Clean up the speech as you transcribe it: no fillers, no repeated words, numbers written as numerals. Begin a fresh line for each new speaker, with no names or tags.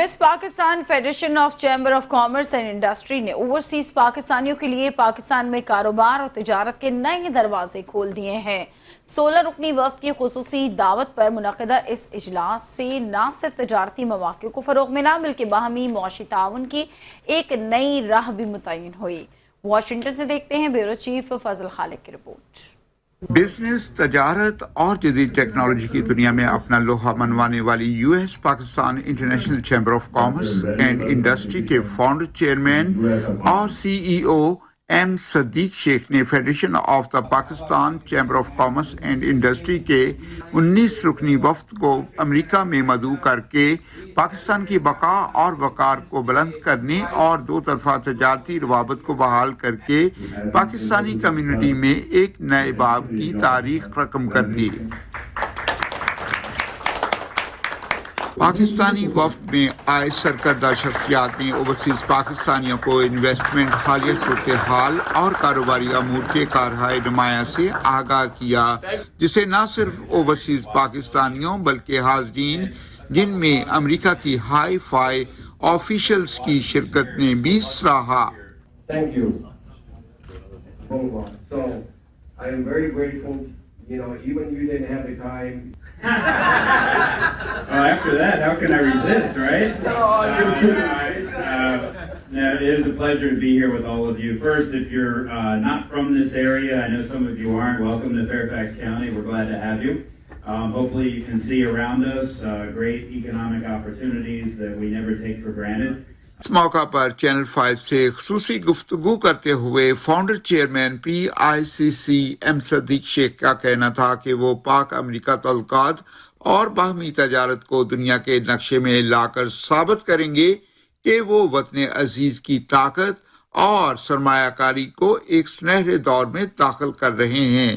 US Pakistan federation of chamber of commerce and industry ने overseas पाकिस्तानियों के लिए पाकिस्तान में कारोबार और तिजारत के नए दरवाजे खोल दिए हैं। 16 रुकनी वफ्द की खुसूसी दावत पर मुनक़दा इस इजलास से न सिर्फ तजारती मौक़े को फ़रोग़ मिला बल्कि बाहमी मुआशी ताउन की एक नई राह भी मुतय्यन हुई। वाशिंगटन से देखते हैं ब्यूरो चीफ फजल खालिक की रिपोर्ट।
बिजनेस, तजारत और जदीद टेक्नोलॉजी की दुनिया में अपना लोहा मनवाने वाली US Pakistan international chamber of commerce and industry के फाउंडर चेयरमैन और सीईओ एम सदीक शेख ने federation of the Pakistan chamber of commerce and industry के 19 रुकनी वफ्द को अमेरिका में मदऊ करके पाकिस्तान की बका और वकार को बुलंद करने और दो तरफा तजारती रवाबत को बहाल करके पाकिस्तानी कम्युनिटी में एक नए बाब की तारीख रकम कर दी। पाकिस्तानी वफ्द में आए सरकर्दा शख्सियात ने ओवरसीज पाकिस्तानियों को इन्वेस्टमेंट, हालिया सूरत हाल और कारोबारी अमूर के कारहाय नुमाया से आगाह किया, जिसे न सिर्फ ओवरसीज पाकिस्तानियों बल्कि हाज़रीन जिनमें अमेरिका की हाई फाई ऑफिशियल्स की शिरकत ने भी सराहा।
After that, how can I resist, right? No, it is a pleasure to be here with all of you. First, if you're not from this area, I know some of you aren't, welcome to Fairfax County. We're glad to have you. Hopefully you can see around us great economic opportunities that we never take for granted.
इस मौका पर channel 5 से खुसूसी गुफ्तगू करते हुए founder chairman PICC M Sadiq Sheikh का कहना था कि वो पाक अमेरिका तल्लुकात और बाहमी तजारत को दुनिया के नक्शे में लाकर साबित करेंगे कि वो वतन अजीज की ताकत और सरमायाकारी को एक सुनहरे दौर में दाखिल कर रहे हैं।